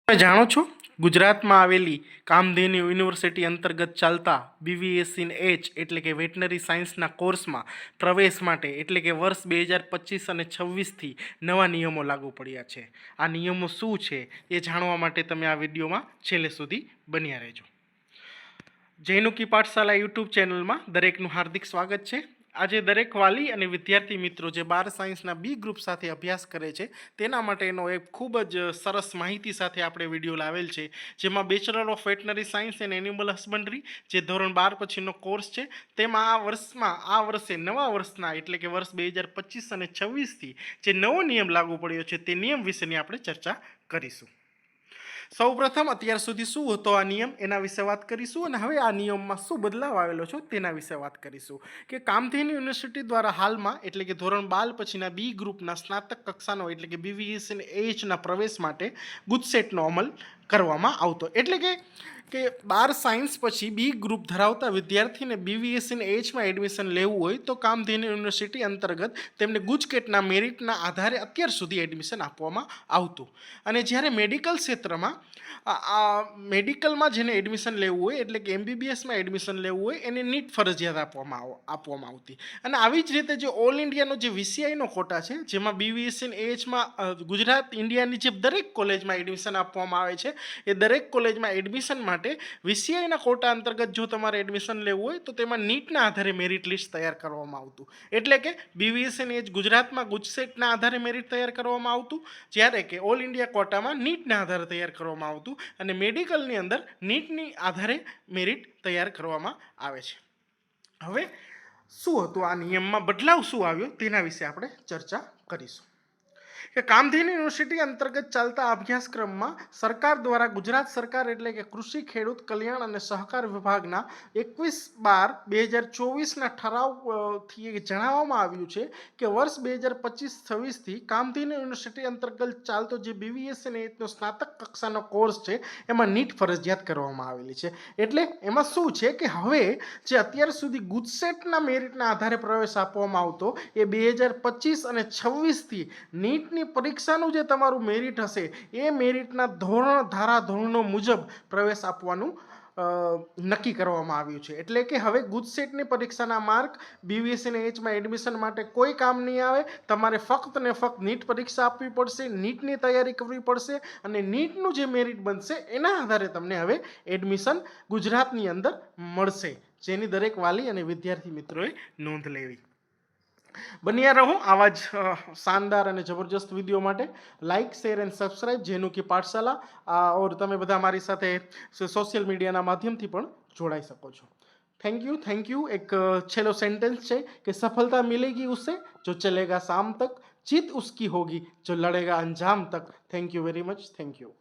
તમે જાણો છો ગુજરાતમાં આવેલી કામધેનુ યુનિવર્સિટી અંતર્ગત ચાલતા BVSc-H એટલે કે વેટનરી સાયન્સના કોર્સમાં પ્રવેશ માટે એટલે કે વર્ષ 2025 અને 26થી નવા નિયમો લાગુ પડ્યા છે। આ નિયમો શું છે એ જાણવા માટે તમે આ વિડીયોમાં છેલ્લે સુધી બન્યા રહેજો। જૈનુકી પાઠશાલા યુટ્યુબ ચેનલમાં દરેકનું હાર્દિક સ્વાગત છે। આજે દરેક વાલી અને વિદ્યાર્થી મિત્રો જે 12 સાયન્સના બી ગ્રુપ સાથે અભ્યાસ કરે છે તેના માટેનો એક ખૂબ જ સરસ માહિતી સાથે આપણે વિડીયો લાવેલ છે, જેમાં bachelor of veterinary science and animal husbandry જે ધોરણ 12 પછીનો કોર્સ છે તેમાં આ વર્ષે નવા વર્ષના એટલે કે વર્ષ 2025 અને 26થી જે નવો નિયમ લાગુ પડ્યો છે તે નિયમ વિશેની આપણે ચર્ચા કરીશું। સૌપ્રથમ અત્યાર સુધી શું હતો આ નિયમ એના વિશે વાત કરીશું અને હવે આ નિયમમાં શું બદલાવ આવેલો છે તેના વિશે વાત કરીશું કે કામધેનુ યુનિવર્સિટી દ્વારા હાલમાં એટલે કે ધોરણ 12 પછીના બી ગ્રુપના સ્નાતક કક્ષાનો એટલે કે BVSc-Hના પ્રવેશ માટે ગુજસેટનો અમલ કરવામાં આવતો। એટલે કે 12 સાયન્સ પછી બી ગ્રુપ ધરાવતા વિદ્યાર્થીને BVSc-Hમાં એડમિશન લેવું હોય તો કામધેનુ યુનિવર્સિટી અંતર્ગત તેમને ગુજકેટના મેરિટના આધારે અત્યાર સુધી એડમિશન આપવામાં આવતું। અને જ્યારે મેડિકલ ક્ષેત્રમાં મેડિકલમાં જેને એડમિશન લેવું હોય એટલે કે MBBSમાં એડમિશન લેવું હોય એને નીટ ફરજિયાત આપવામાં આવતી। અને આવી જ રીતે જે ઓલ ઇન્ડિયાનો જે VCIનો કોટા છે જેમાં BVSc-Hમાં ગુજરાત ઇન્ડિયાની જે દરેક કોલેજમાં એડમિશન આપવામાં આવે છે એ દરેક કોલેજમાં એડમિશન માટે VCIના કોટા અંતર્ગત જો તમારે એડમિશન લેવું હોય તો તેમાં નીટના આધારે મેરિટ લિસ્ટ તૈયાર કરવામાં આવતું। એટલે કે BVSc-H ગુજરાતમાં ગુજસેટના આધારે મેરિટ તૈયાર કરવામાં આવતું, જ્યારે કે ઓલ ઇન્ડિયા કોટામાં નીટના આધારે તૈયાર કરવામાં આવતું અને મેડિકલની અંદર નીટની આધારે મેરિટ તૈયાર કરવામાં આવે છે। હવે શું હતું આ નિયમમાં બદલાવ શું આવ્યો તેના વિશે આપણે ચર્ચા કરીશું કે કામધેનુ યુનિવર્સિટી અંતર્ગત ચાલતા અભ્યાસક્રમમાં સરકાર દ્વારા ગુજરાત સરકાર એટલે કે કૃષિ ખેડૂત કલ્યાણ અને સહકાર વિભાગના 21/12/2024ના ઠરાવથી જણાવવામાં આવ્યું છે કે વર્ષ 2025-26થી કામધેનુ યુનિવર્સિટી અંતર્ગત ચાલતો જે BVSc-Hનો સ્નાતક કક્ષાનો કોર્સ છે એમાં નીટ ફરજિયાત કરવામાં આવેલી છે। એટલે એમાં શું છે કે હવે જે અત્યાર સુધી ગુજસેટના મેરિટના આધારે પ્રવેશ આપવામાં આવતો એ 2025 અને 26થી નીટની પરીક્ષાનું જે તમારું મેરિટ હશે એ મેરિટના ધારાધોરણો મુજબ પ્રવેશ આપવાનું નક્કી કરવામાં આવ્યું છે। એટલે કે હવે ગુજસેટની પરીક્ષાના માર્ક BVSc-Hમાં એડમિશન માટે કોઈ કામ નહીં આવે। તમારે ફક્ત ને ફક્ત નીટ પરીક્ષા આપવી પડશે, નીટની તૈયારી કરવી પડશે અને નીટનું જે મેરિટ બનશે એના આધારે તમને હવે એડમિશન ગુજરાતની અંદર મળશે, જેની દરેક વાલી અને વિદ્યાર્થી મિત્રોએ નોંધ લેવી। બન્યા રહો આવા જ શાનદાર અને જબરજસ્ત વિડીયો માટે। લાઇક શેર એન્ડ સબસ્ક્રાઇબ જૈનુકી પાઠશાલા ઓર તમે બધા મારી સાથે સોશિયલ મીડિયાના માધ્યમથી પણ જોડાઈ શકો છો। Thank you. એક છેલ્લો સેન્ટેન્સ છે કે સફળતા મિલેગી ઉસે જો ચલેગા શામ તક, જીત ઉસકી હોગી જો લડેગા અંજામ તક। Thank you very much. Thank you.